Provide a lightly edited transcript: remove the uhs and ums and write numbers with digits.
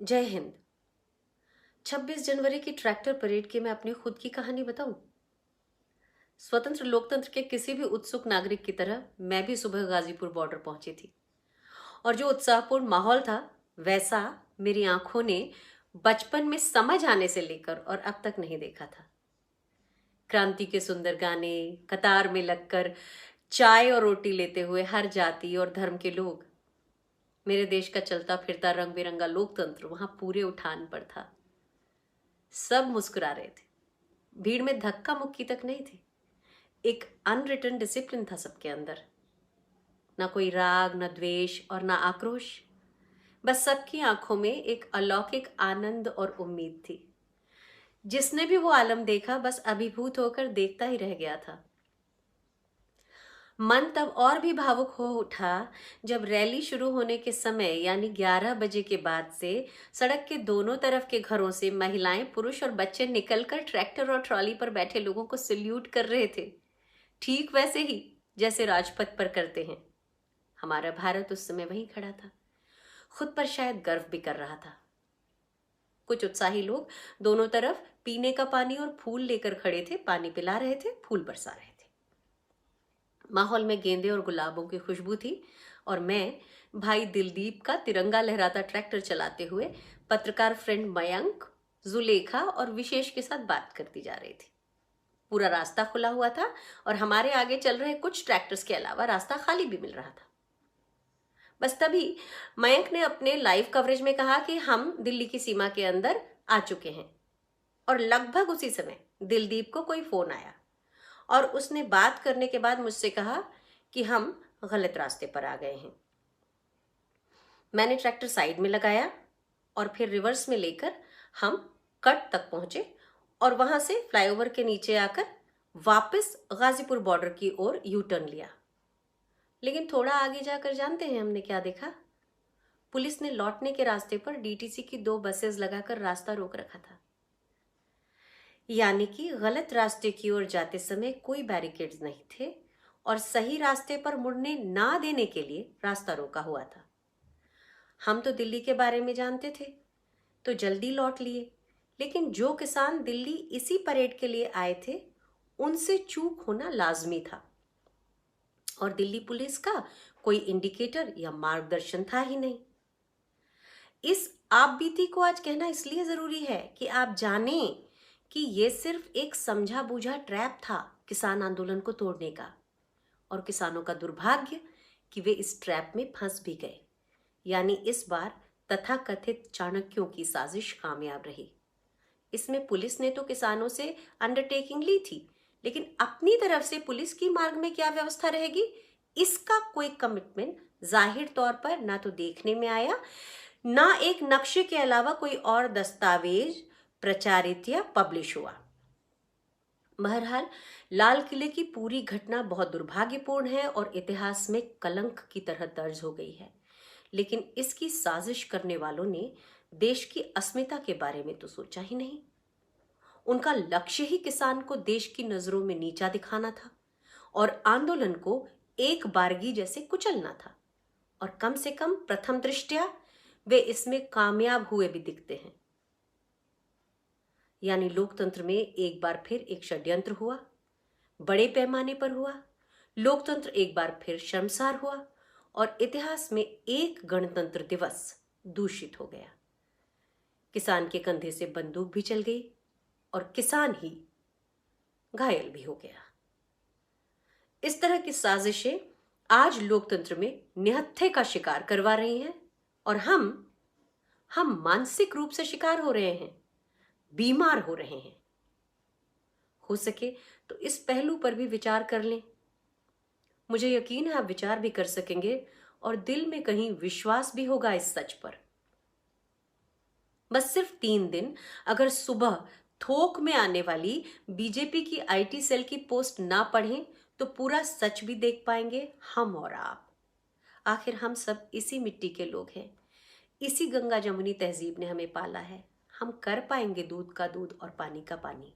जय हिंद। 26 जनवरी की tractor parade की मैं अपनी खुद की कहानी बताऊं। स्वतंत्र लोकतंत्र के किसी भी उत्सुक नागरिक की तरह मैं भी सुबह गाजीपुर बॉर्डर पहुंची थी और जो उत्साहपूर्ण माहौल था वैसा मेरी आंखों ने बचपन में समझ आने से लेकर और अब तक नहीं देखा था। क्रांति के सुंदर गाने, कतार में लगकर चाय और रोटी लेते हुए हर जाति और धर्म के लोग, मेरे देश का चलता फिरता रंग बिरंगा लोकतंत्र वहां पूरे उठान पर था। सब मुस्कुरा रहे थे। भीड़ में धक्का मुक्की तक नहीं थी। एक अनरिटन डिसिप्लिन था सबके अंदर। ना कोई राग, ना द्वेष और ना आक्रोश। बस सबकी आंखों में एक अलौकिक आनंद और उम्मीद थी। जिसने भी वो आलम देखा बस अभिभूत होकर देखता ही रह गया था। मन तब और भी भावुक हो उठा जब रैली शुरू होने के समय यानी 11 बजे के बाद से सड़क के दोनों तरफ के घरों से महिलाएं, पुरुष और बच्चे निकलकर ट्रैक्टर और ट्रॉली पर बैठे लोगों को सल्यूट कर रहे थे, ठीक वैसे ही जैसे राजपथ पर करते हैं। हमारा भारत उस समय वहीं खड़ा था, खुद पर शायद गर्व भी कर रहा था। कुछ उत्साही लोग दोनों तरफ पीने का पानी और फूल लेकर खड़े थे, पानी पिला रहे थे, फूल बरसा रहे थे। माहौल में गेंदे और गुलाबों की खुशबू थी और मैं भाई दिलदीप का तिरंगा लहराता ट्रैक्टर चलाते हुए पत्रकार फ्रेंड मयंक, जुलेखा और विशेष के साथ बात करती जा रही थी। पूरा रास्ता खुला हुआ था और हमारे आगे चल रहे कुछ ट्रैक्टर्स के अलावा रास्ता खाली भी मिल रहा था। बस तभी मयंक ने अपने लाइव कवरेज में कहा कि हम दिल्ली की सीमा के अंदर आ चुके हैं और लगभग उसी समय दिलदीप को कोई फोन आया और उसने बात करने के बाद मुझसे कहा कि हम गलत रास्ते पर आ गए हैं। मैंने ट्रैक्टर साइड में लगाया और फिर रिवर्स में लेकर हम कट तक पहुंचे और वहां से फ्लाईओवर के नीचे आकर वापस गाजीपुर बॉर्डर की ओर यू टर्न लिया। लेकिन थोड़ा आगे जाकर जानते हैं हमने क्या देखा? पुलिस ने लौटने के रास्ते पर डीटीसी की 2 बसेस लगाकर रास्ता रोक रखा था। यानी कि गलत रास्ते की ओर जाते समय कोई बैरिकेड्स नहीं थे और सही रास्ते पर मुड़ने ना देने के लिए रास्ता रोका हुआ था। हम तो दिल्ली के बारे में जानते थे तो जल्दी लौट लिए, लेकिन जो किसान दिल्ली इसी परेड के लिए आए थे उनसे चूक होना लाजमी था और दिल्ली पुलिस का कोई इंडिकेटर या मार्गदर्शन था ही नहीं। इस आप बीती को आज कहना इसलिए जरूरी है कि आप जानें कि यह सिर्फ एक समझा बूझा ट्रैप था किसान आंदोलन को तोड़ने का, और किसानों का दुर्भाग्य कि वे इस ट्रैप में फंस भी गए। यानी इस बार तथाकथित चाणक्यों की साजिश कामयाब रही। इसमें पुलिस ने तो किसानों से अंडरटेकिंग ली थी, लेकिन अपनी तरफ से पुलिस की मार्ग में क्या व्यवस्था रहेगी इसका कोई कमिटमेंट जाहिर तौर पर ना तो देखने में आया, ना एक नक्शे के अलावा कोई और दस्तावेज प्रचारित या पब्लिश हुआ। बहरहाल लाल किले की पूरी घटना बहुत दुर्भाग्यपूर्ण है और इतिहास में कलंक की तरह दर्ज हो गई है, लेकिन इसकी साजिश करने वालों ने देश की अस्मिता के बारे में तो सोचा ही नहीं। उनका लक्ष्य ही किसान को देश की नजरों में नीचा दिखाना था और आंदोलन को एक बारगी जैसे कुचलना था, और कम से कम प्रथम दृष्टया वे इसमें कामयाब हुए भी दिखते हैं। यानी लोकतंत्र में एक बार फिर एक षड्यंत्र हुआ, बड़े पैमाने पर हुआ। लोकतंत्र एक बार फिर शर्मसार हुआ और इतिहास में एक गणतंत्र दिवस दूषित हो गया। किसान के कंधे से बंदूक भी चल गई और किसान ही घायल भी हो गया। इस तरह की साजिशें आज लोकतंत्र में निहत्थे का शिकार करवा रही हैं और हम मानसिक रूप से शिकार हो रहे हैं, बीमार हो रहे हैं। हो सके तो इस पहलू पर भी विचार कर लें। मुझे यकीन है आप विचार भी कर सकेंगे और दिल में कहीं विश्वास भी होगा इस सच पर। बस सिर्फ 3 दिन अगर सुबह थोक में आने वाली बीजेपी की आईटी सेल की पोस्ट ना पढ़ें तो पूरा सच भी देख पाएंगे हम और आप। आखिर हम सब इसी मिट्टी के लोग हैं, इसी गंगा जमुनी तहजीब ने हमें पाला है। हम कर पाएंगे दूध का दूध और पानी का पानी।